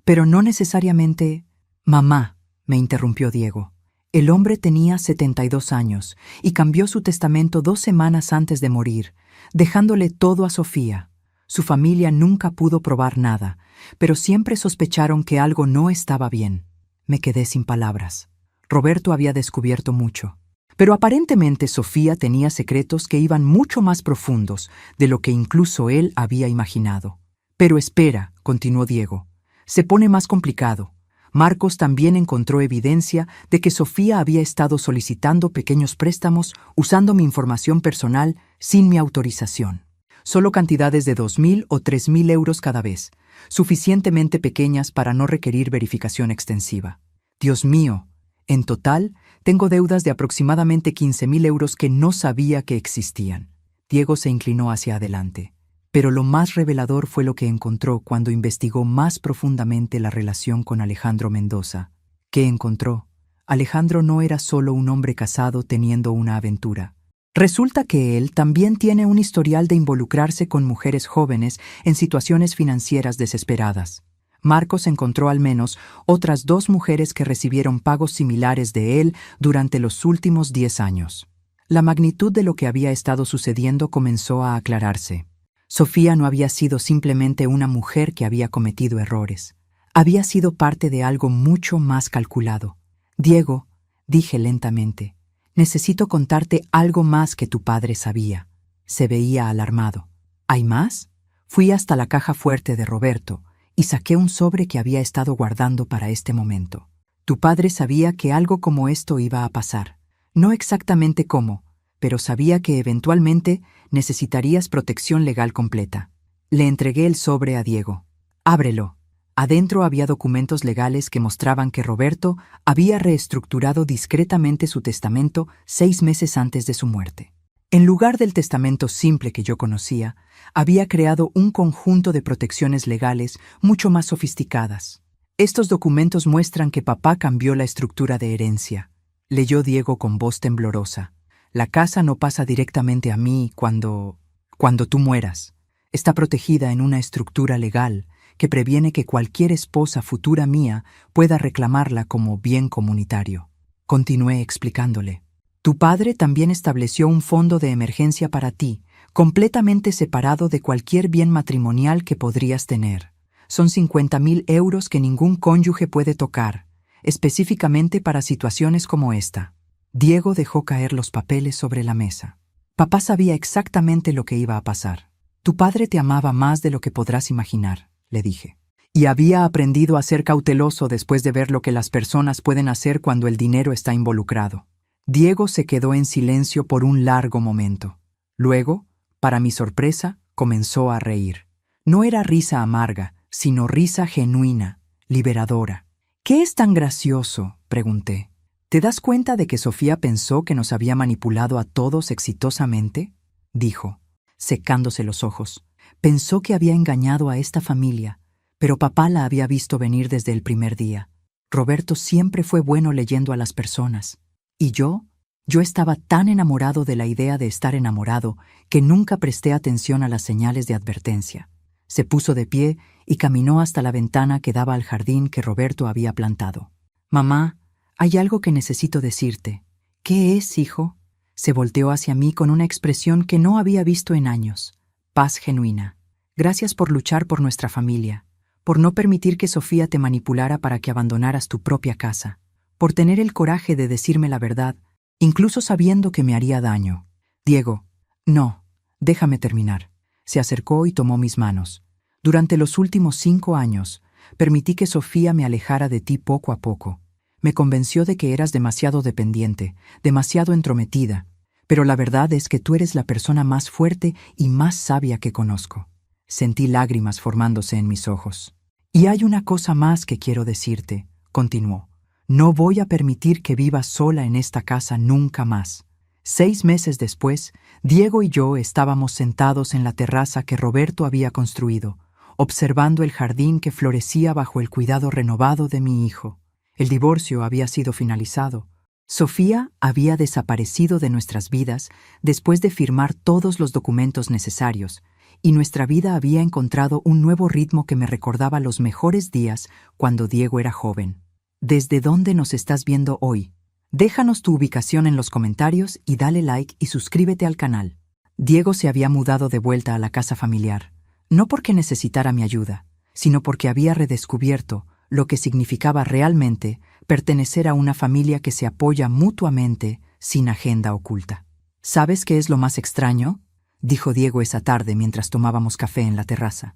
Pero no necesariamente... Mamá, me interrumpió Diego. El hombre tenía 72 años y cambió su testamento 2 semanas antes de morir, dejándole todo a Sofía. Su familia nunca pudo probar nada, pero siempre sospecharon que algo no estaba bien. Me quedé sin palabras. Roberto había descubierto mucho. Pero aparentemente Sofía tenía secretos que iban mucho más profundos de lo que incluso él había imaginado. Pero espera, continuó Diego. Se pone más complicado. Marcos también encontró evidencia de que Sofía había estado solicitando pequeños préstamos usando mi información personal sin mi autorización. Solo cantidades de 2.000 o 3.000 euros cada vez, suficientemente pequeñas para no requerir verificación extensiva. Dios mío, en total, tengo deudas de aproximadamente 15.000 euros que no sabía que existían. Diego se inclinó hacia adelante. Pero lo más revelador fue lo que encontró cuando investigó más profundamente la relación con Alejandro Mendoza. ¿Qué encontró? Alejandro no era solo un hombre casado teniendo una aventura. Resulta que él también tiene un historial de involucrarse con mujeres jóvenes en situaciones financieras desesperadas. Marcos encontró al menos otras 2 mujeres que recibieron pagos similares de él durante los últimos 10 años. La magnitud de lo que había estado sucediendo comenzó a aclararse. Sofía no había sido simplemente una mujer que había cometido errores. Había sido parte de algo mucho más calculado. Diego, dije lentamente, necesito contarte algo más que tu padre sabía. Se veía alarmado. ¿Hay más? Fui hasta la caja fuerte de Roberto y saqué un sobre que había estado guardando para este momento. Tu padre sabía que algo como esto iba a pasar. No exactamente cómo, pero sabía que eventualmente necesitarías protección legal completa. Le entregué el sobre a Diego. Ábrelo. Adentro había documentos legales que mostraban que Roberto había reestructurado discretamente su testamento 6 meses antes de su muerte. En lugar del testamento simple que yo conocía, había creado un conjunto de protecciones legales mucho más sofisticadas. Estos documentos muestran que papá cambió la estructura de herencia, leyó Diego con voz temblorosa. La casa no pasa directamente a mí cuando tú mueras. Está protegida en una estructura legal que previene que cualquier esposa futura mía pueda reclamarla como bien comunitario. Continué explicándole. Tu padre también estableció un fondo de emergencia para ti, completamente separado de cualquier bien matrimonial que podrías tener. Son 50.000 euros que ningún cónyuge puede tocar, específicamente para situaciones como esta. Diego dejó caer los papeles sobre la mesa. Papá sabía exactamente lo que iba a pasar. Tu padre te amaba más de lo que podrás imaginar, le dije. Y había aprendido a ser cauteloso después de ver lo que las personas pueden hacer cuando el dinero está involucrado. Diego se quedó en silencio por un largo momento. Luego, para mi sorpresa, comenzó a reír. No era risa amarga, sino risa genuina, liberadora. ¿Qué es tan gracioso?, pregunté. ¿Te das cuenta de que Sofía pensó que nos había manipulado a todos exitosamente?, dijo, secándose los ojos. Pensó que había engañado a esta familia, pero papá la había visto venir desde el primer día. Roberto siempre fue bueno leyendo a las personas. ¿Y yo? Yo estaba tan enamorado de la idea de estar enamorado que nunca presté atención a las señales de advertencia. Se puso de pie y caminó hasta la ventana que daba al jardín que Roberto había plantado. «Mamá, hay algo que necesito decirte». «¿Qué es, hijo?» Se volteó hacia mí con una expresión que no había visto en años. Paz genuina. «Gracias por luchar por nuestra familia, por no permitir que Sofía te manipulara para que abandonaras tu propia casa, por tener el coraje de decirme la verdad, incluso sabiendo que me haría daño». «Diego, no, déjame terminar». Se acercó y tomó mis manos. «Durante los últimos 5 años, permití que Sofía me alejara de ti poco a poco. Me convenció de que eras demasiado dependiente, demasiado entrometida, pero la verdad es que tú eres la persona más fuerte y más sabia que conozco». Sentí lágrimas formándose en mis ojos. «Y hay una cosa más que quiero decirte», continuó. «No voy a permitir que vivas sola en esta casa nunca más». 6 meses después, Diego y yo estábamos sentados en la terraza que Roberto había construido, observando el jardín que florecía bajo el cuidado renovado de mi hijo. El divorcio había sido finalizado. Sofía había desaparecido de nuestras vidas después de firmar todos los documentos necesarios, y nuestra vida había encontrado un nuevo ritmo que me recordaba los mejores días cuando Diego era joven. ¿Desde dónde nos estás viendo hoy? Déjanos tu ubicación en los comentarios y dale like y suscríbete al canal. Diego se había mudado de vuelta a la casa familiar, no porque necesitara mi ayuda, sino porque había redescubierto lo que significaba realmente pertenecer a una familia que se apoya mutuamente sin agenda oculta. ¿Sabes qué es lo más extraño?, dijo Diego esa tarde mientras tomábamos café en la terraza.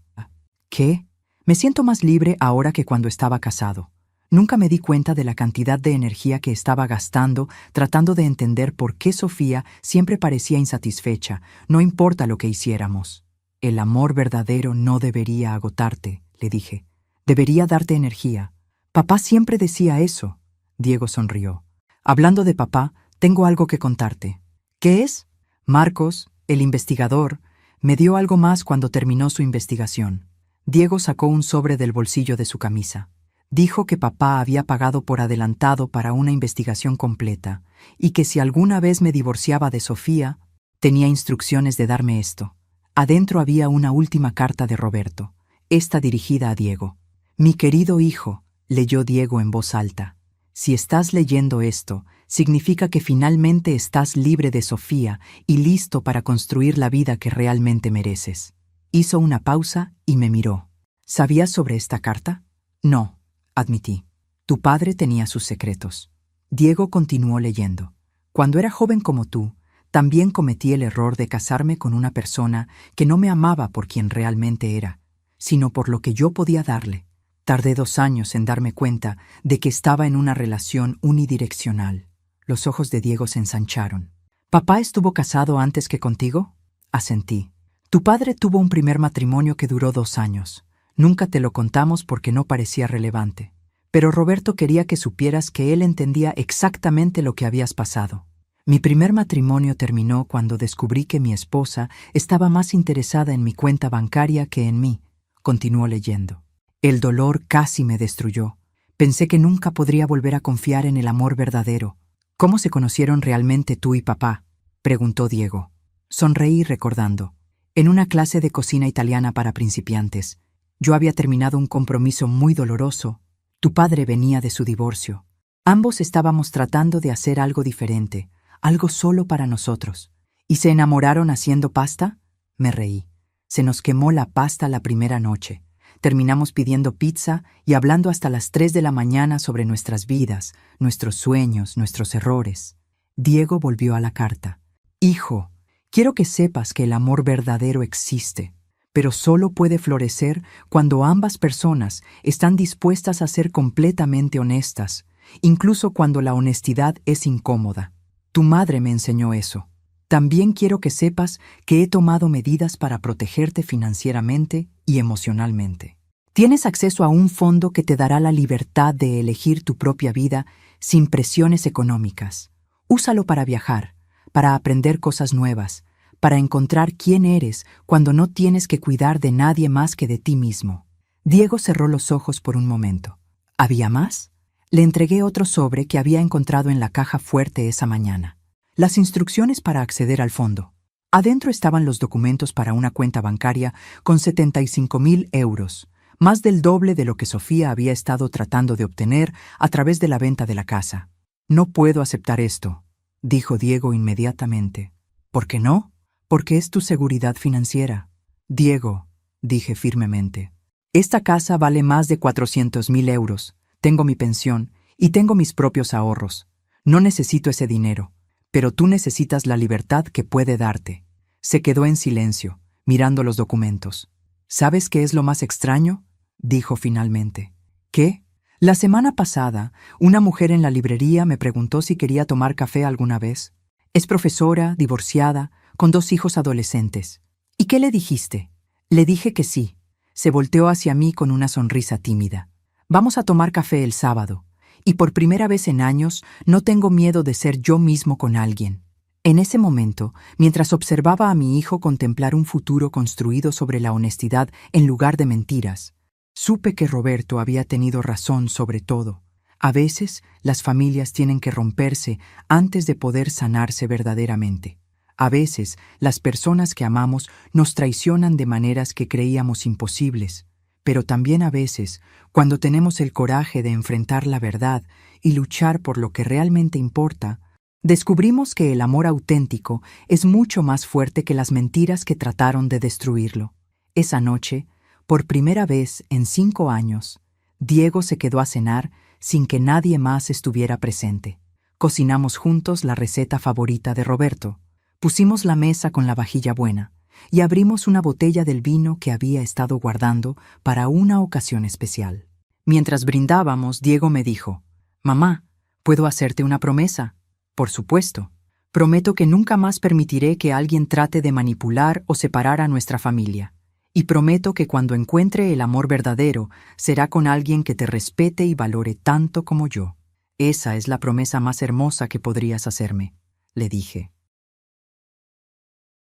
¿Qué? Me siento más libre ahora que cuando estaba casado. Nunca me di cuenta de la cantidad de energía que estaba gastando tratando de entender por qué Sofía siempre parecía insatisfecha, no importa lo que hiciéramos. El amor verdadero no debería agotarte, le dije. Debería darte energía. Papá siempre decía eso. Diego sonrió. Hablando de papá, tengo algo que contarte. ¿Qué es? Marcos, el investigador, me dio algo más cuando terminó su investigación. Diego sacó un sobre del bolsillo de su camisa. Dijo que papá había pagado por adelantado para una investigación completa y que si alguna vez me divorciaba de Sofía, tenía instrucciones de darme esto. Adentro había una última carta de Roberto, esta dirigida a Diego. «Mi querido hijo», leyó Diego en voz alta, «si estás leyendo esto, significa que finalmente estás libre de Sofía y listo para construir la vida que realmente mereces». Hizo una pausa y me miró. «¿Sabías sobre esta carta?» «No», admití. «Tu padre tenía sus secretos». Diego continuó leyendo. «Cuando era joven como tú, también cometí el error de casarme con una persona que no me amaba por quien realmente era, sino por lo que yo podía darle. Tardé 2 años en darme cuenta de que estaba en una relación unidireccional». Los ojos de Diego se ensancharon. «¿Papá estuvo casado antes que contigo?» Asentí. Tu padre tuvo un primer matrimonio que duró 2 años. Nunca te lo contamos porque no parecía relevante. Pero Roberto quería que supieras que él entendía exactamente lo que habías pasado. Mi primer matrimonio terminó cuando descubrí que mi esposa estaba más interesada en mi cuenta bancaria que en mí. Continuó leyendo. El dolor casi me destruyó. Pensé que nunca podría volver a confiar en el amor verdadero. ¿Cómo se conocieron realmente tú y papá?, preguntó Diego. Sonreí recordando. En una clase de cocina italiana para principiantes. Yo había terminado un compromiso muy doloroso. Tu padre venía de su divorcio. Ambos estábamos tratando de hacer algo diferente, algo solo para nosotros. ¿Y se enamoraron haciendo pasta? Me reí. Se nos quemó la pasta la primera noche. Terminamos pidiendo pizza y hablando hasta las 3 de la mañana sobre nuestras vidas, nuestros sueños, nuestros errores. Diego volvió a la carta. Hijo, quiero que sepas que el amor verdadero existe, pero solo puede florecer cuando ambas personas están dispuestas a ser completamente honestas, incluso cuando la honestidad es incómoda. Tu madre me enseñó eso. También quiero que sepas que he tomado medidas para protegerte financieramente y emocionalmente. Tienes acceso a un fondo que te dará la libertad de elegir tu propia vida sin presiones económicas. Úsalo para viajar, para aprender cosas nuevas, para encontrar quién eres cuando no tienes que cuidar de nadie más que de ti mismo. Diego cerró los ojos por un momento. ¿Había más? Le entregué otro sobre que había encontrado en la caja fuerte esa mañana. Las instrucciones para acceder al fondo. Adentro estaban los documentos para una cuenta bancaria con 75.000 euros, más del doble de lo que Sofía había estado tratando de obtener a través de la venta de la casa. No puedo aceptar esto, dijo Diego inmediatamente. ¿Por qué no? Porque es tu seguridad financiera. Diego, dije firmemente, esta casa vale más de 400.000 euros. Tengo mi pensión y tengo mis propios ahorros. No necesito ese dinero. Pero tú necesitas la libertad que puede darte. Se quedó en silencio, mirando los documentos. ¿Sabes qué es lo más extraño?, dijo finalmente. ¿Qué? La semana pasada, una mujer en la librería me preguntó si quería tomar café alguna vez. Es profesora, divorciada, con 2 hijos adolescentes. ¿Y qué le dijiste? Le dije que sí. Se volteó hacia mí con una sonrisa tímida. Vamos a tomar café el sábado. Y por primera vez en años no tengo miedo de ser yo mismo con alguien. En ese momento, mientras observaba a mi hijo contemplar un futuro construido sobre la honestidad en lugar de mentiras, supe que Roberto había tenido razón sobre todo. A veces, las familias tienen que romperse antes de poder sanarse verdaderamente. A veces, las personas que amamos nos traicionan de maneras que creíamos imposibles. Pero también a veces, cuando tenemos el coraje de enfrentar la verdad y luchar por lo que realmente importa, descubrimos que el amor auténtico es mucho más fuerte que las mentiras que trataron de destruirlo. Esa noche, por primera vez en 5 años, Diego se quedó a cenar sin que nadie más estuviera presente. Cocinamos juntos la receta favorita de Roberto. Pusimos la mesa con la vajilla buena y abrimos una botella del vino que había estado guardando para una ocasión especial. Mientras brindábamos, Diego me dijo, «Mamá, ¿puedo hacerte una promesa?» «Por supuesto. Prometo que nunca más permitiré que alguien trate de manipular o separar a nuestra familia. Y prometo que cuando encuentre el amor verdadero, será con alguien que te respete y valore tanto como yo. Esa es la promesa más hermosa que podrías hacerme», le dije.